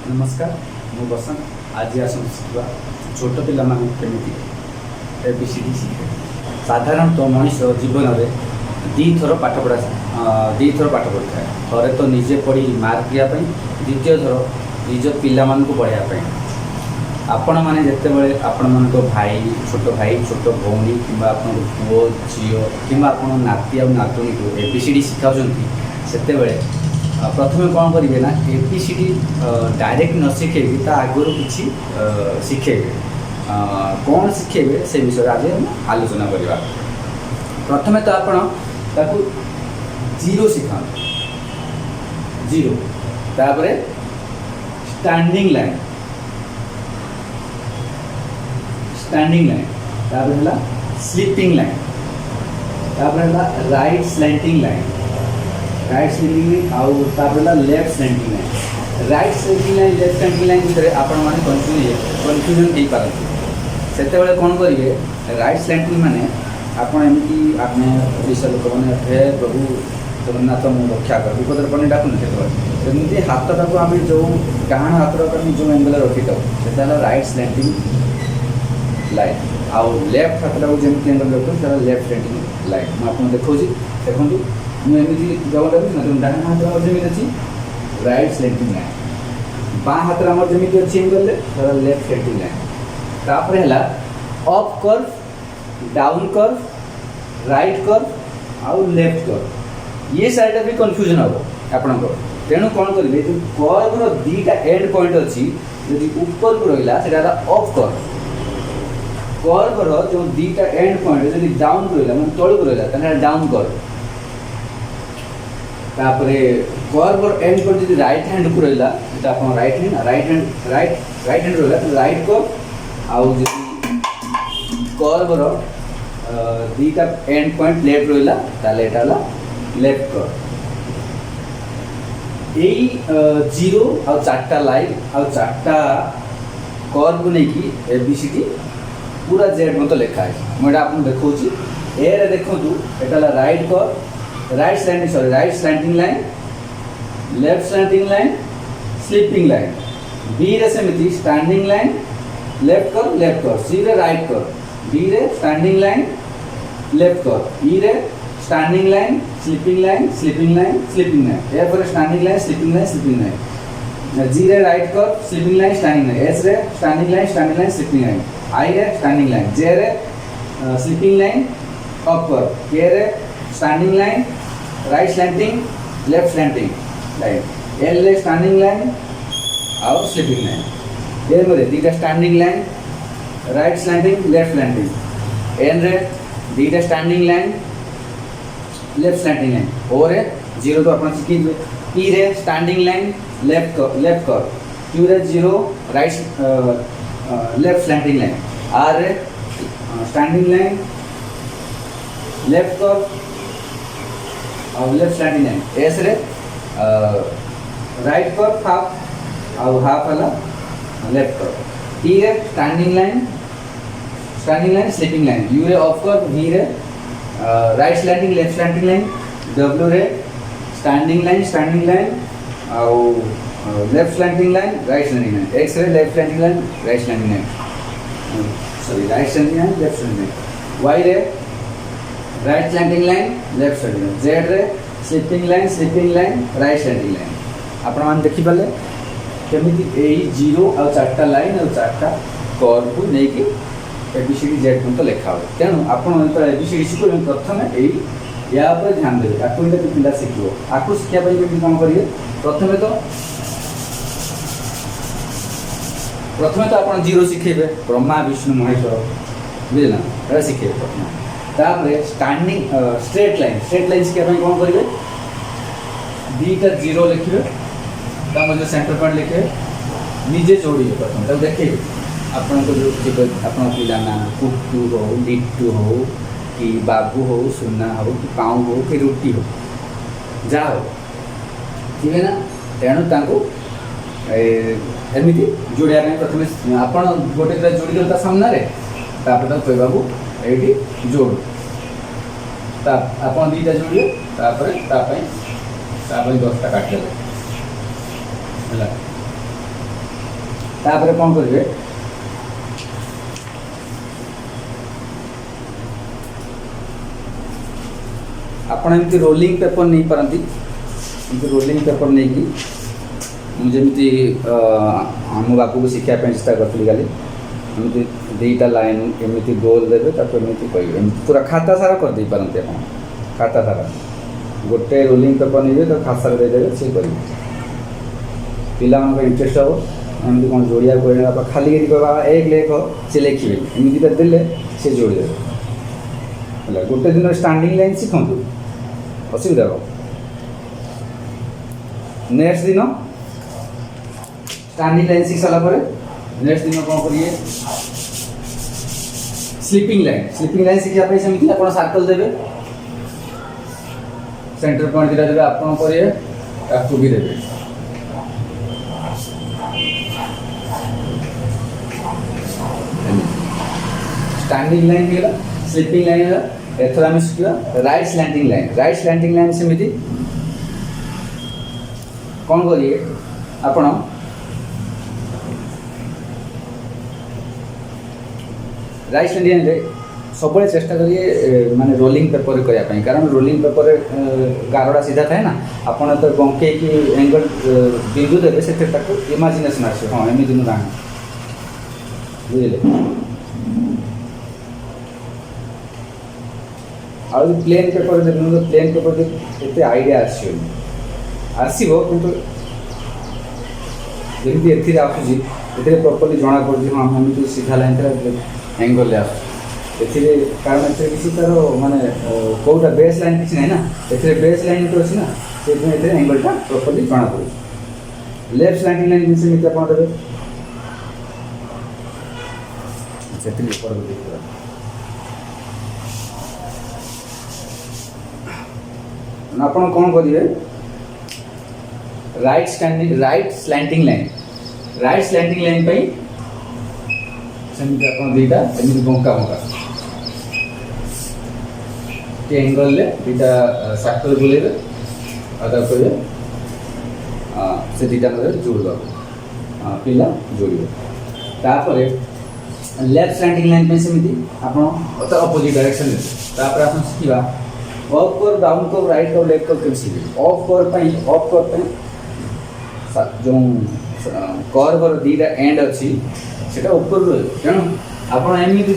नमस्कार मु बसंत आज आस शिखा छोट पिला केमी एबीसीडी शिखे। साधारणतः मनीष जीवन में दी थर पाठ पढ़ा था थे तो निजे पढ़ी मार्क दियापाई द्वितीय थर निज पिला पढ़ाई आपण मैंने जिते बड़े आपण मान भाई छोट भौणी कि पुओ झील कि नाती आ नातुणी को एबीसीडी शिखाऊँच से प्रथम कौन करेंगे ना एबीसीडी डायरेक्ट न शिखेबी ता आगुरी किसी शिखेबे कौन शिखेबे से विषय आज हम आलोचना करवा। प्रथम तो आप जीरो शिखा जीरो तापर स्टैंडिंग लाइन तापर है स्लीपिंग लाइन तापर है राइट स्लैंटिंग लाइन आउे left slanting line right slanting line left slanting line भितर आपण मैंने कन्फ्यूजन हो पारती से कौन करेंगे राइट स्लैंटिंग माने आपड़ एमती आम ओडिशा लोक मैंने प्रभु जगन्नाथ मुझे रक्षा कर विपद पड़े डाकुन सेमती हाथ टाक आम जो डाण हाथ जो एंगल रखी था से राइट स्लैंटिंग लाइन आउ लेफ्ट हाथ टाक जमी एंगल रखते लेफ्ट स्लैंटिंग लाइन मुझे देखा देखूँ मुझे जगह डाण हाथ जमी अच्छी राइट स्लैंटिंग लाइन बाँ हाथ जमी अच्छी एंगल लेफ्ट स्लैंटिंग लाइन तापर है up curve down curve right curve आउ लेफ्ट कर्व ये साइड भी कन्फ्यूजन हम आपण तेणु कौन करेंगे जो कर्वर दीटा एंड पॉइंट अच्छी जब ऊपर को रहा है अप कर्व कर्वर जो दीटा एंड पॉइंट जब डाउन को रहा तल को रहा डाउन कर्व तापर कर्वर एंड पर जो राइट हैंड को रहा है राइट हैंड रहा राइट कर्व आउ कर्वर दीटा एंड पॉइंट लेफ्ट रहा लेफ्ट कर्व यही जीरो आ चार्टा लाइन आ चार्टा कर्व को लेकिन एबीसीडी पूरा जेड मत लिखा है मुझे आपको देखा ए देखूँ यहाँ right curve right slanting line left slanting line sleeping line B रे सेमती standing line left curve C रे राइट कर्व डी रे standing line left curve E रे स्टैंडिंग लाइन स्लीपिंग लाइन ए पर standing line sleeping line G रे right curve sleeping line standing line S रे standing line sleeping line I रे standing line जे रे sleeping line up curve के रे standing line right slanting left slanting line L रे standing line और sleeping line ए मेरे दीटा standing line right slanting left slanting N रे दीटा standing line left slanting line O रे जीरो तो अपन सीखी पी रे standing line left curve Q रे zero right left slanting line R रे स्टैंडिंग लाइन लेफ्ट कर्व और लेफ्ट स्लैंटिंग लाइन एस रे राइट कर्व हाफ वाला लेफ्ट कर्व टी रे standing line sleeping line U रे half curve V रे right slanting left slanting line W रे standing line और left slanting line right slanting line X रे left slanting line right slanting line sorry right slanting line left slanting line Y रे right slanting line left slanting line Z रे sleeping line right slanting line आपण मान देखि पाले केमिति ए zero आ चारटा line और चारटा curve को लेके एबीसीडी जेड पर्यंत लिखा हो तेणु आपड़ जो एबीसीडी शिखे प्रथम या ध्यान देवे आपको पिला शिखो आपको शिखापी कौन करेंगे प्रथम तो आप जीरो शिखेबे ब्रह्मा विष्णु महेश्वर बुझे शिखे प्रथम तापर स्टैंडिंग स्ट्रेट लाइन शिखापी कौन करेंगे दीटा जीरो लिखे जो सेंटर पॉइंट लिखे निजे जोड़े प्रथम देखे आपण जो आप पिला ना कुटू हो लिट्टू हो कि बाबू हो सुना हो कि पाऊ हो कि रुटी हो जा हो ठीक है ना तेणु एमती जोड़िया प्रथम आप गोटे जोड़ी सामने तापर कहू ये जोड़ आप दीटा जोड़े तापर 10टा काटिदेले तापर कौन करेंगे आपण एमती रोलिंग पेपर नहीं पारती एमती रोलिंग पेपर नहीं कि मुझे आम बापू को शिक्षा चेष्टा करी खाली एमती दुईटा लाइन एमती गोल देवे एमती कहे पूरा खाता सारा करदे पारती आप खाता सारा गोटे रोलिंग पेपर नहीं तो खाता सारा देदेवे सी कर पिला इंटरेस्ट हम एमती कौन जोड़िया कोई खाली कह एक लेख से लिखे एमती देले सी जोड़देवे गोटे दिन स्टैंडिंग लाइन शिखु असुविधा हो नेक्स्ट दिन स्टैंडिंग लाइन शिख सारा नेक्स्ट दिन कौन करिए स्लीपिंग लाइन शिखापी सेमती आप सर्कल देवे सेंटर पॉइंट दुटा देवे आप करेंगे आपको भी देवे स्टैंडिंग लाइन है स्लीपिंग लाइन है एथर आम शिखा राइट स्लैंटिंग लाइन सेमती कौन करिए आपण राइट स्लैंटिंग लाइन सब चेष्टा करिए माने रोलिंग पेपर करने कारण रोलिंग पेपर गारड़ा सीधा थाए ना आपड़ तो बंके कि एंगल बिंदु देवे से इमाजिनेशन आस हाँ एमती नुरा बुझे आ प्लेन पेपर देखो प्लेन पेपर एत आईडिया आसो कि जमी ए प्रॉपर्ली जना पड़ी हाँ हम सीधा लाइन एंगल ए कारण ए किसी तार माने कौटा बेस लाइन किसी ना ए बेस लाइन तो अच्छी ना से एंगलटा प्रॉपर्ली जना पड़े लेफ्ट स्लैंटिंग लाइन सेमती आप देवे आपण कौन करेंगे राइट स्लैंटिंग लाइन पे सेमती आप दुईटा एमती बंका एंगल ले दुईटा सर्कल बुलेबे कहे से दुईटा जोड़ पिला जोड़े तापर लेफ्ट स्लैंटिंग लाइन पे सेमती आप अपोजिट डायरेक्शन तापर आप शिखा अफ कर डाउन कर राइट कर लेफ्ट कर सीखे अफ कर जो कर्वर दीटा एंड अच्छी से ऊपर रही तेणु आप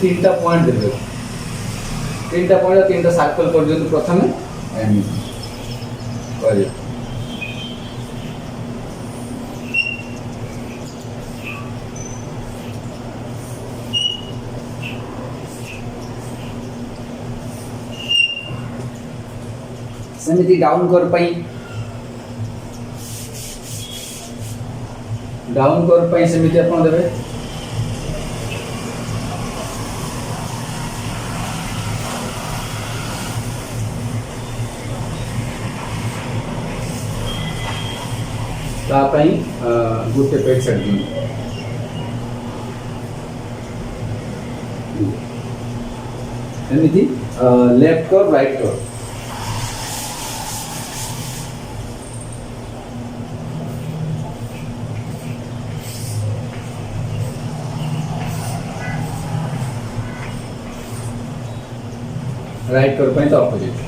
तीन टा पॉइंट देवे तीन टा पॉइंट तीन टा सर्कल कर दिखाँ प्रथम कर सेमती डाउन कर सेमती आप देवे गोटे पेज सेट दिन एमती लेफ्ट कर राइट कर राइट कर तो अपोजिट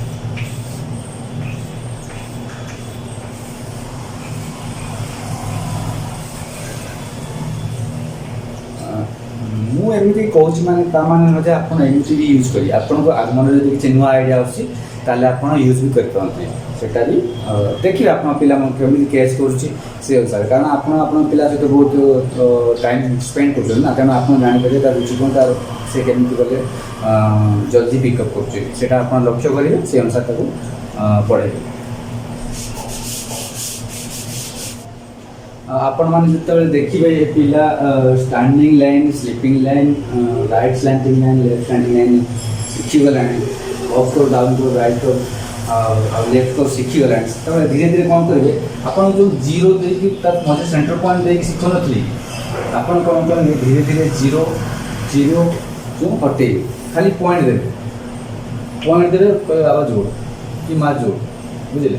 मुझे कहूँ माने आप भी यूज करेंगे आपन मन जो किसी नुआ आइडिया आसले आप यूज भी करते सेटा भी देखिए आप पिला केमी कैच करुँचे अनुसार कारण आप पिला सहित बहुत टाइम स्पेंड कर तेणु आप जापर तार रुचि कौन तार से केमी गले जल्दी पिकअप कर लक्ष्य करेंगे से अनुसार पढ़े आपण मैंने जो देखिए पिला standing line sleeping line right slanting line left slanting line शिखीगला अफ को डाउन को राइट को लेफ्ट को शिखीगला धीरे धीरे कौन करेंगे आप जो जीरो देखिए मजे सेंटर पॉइंट देखिए शिखु नी आप कौन करेंगे धीरे धीरे जीरो जीरो जो हटे खाली पॉइंट देवे बाबा जोड़ कि माँ जोड़ बुझे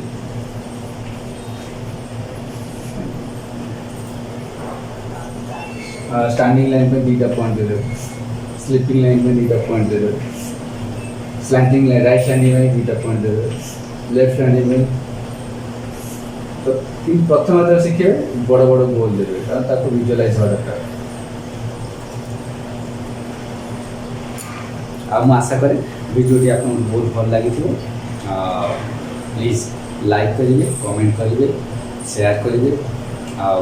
स्टैंडिंग लाइन पे 2टा पॉइंट देबे, स्लीपिंग लाइन पे 2टा पॉइंट देबे, slanting line right standing line 2टा पॉइंट देबे, लेफ्ट स्टैंडिंग लाइन तो तीन प्रथम आधार शिखे बड़ बड़ गोल देबे कारण ताको विजुअलाइज हो दरकार। आ मु आशा करे वीडियोटी आपको बहुत भल लगी प्लीज लाइक करेंगे, कमेंट करेंगे, शेयर करेंगे आ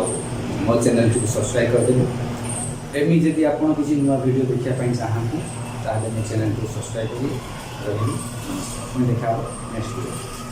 मो चैनल को सब्सक्राइब कर देंगे। एमि जदि आप किसी नुआ वीडियो देखा चाहते ताहले मो चैनल को सब्सक्राइब करेंगे। देखा नेक्स्ट वीडियो।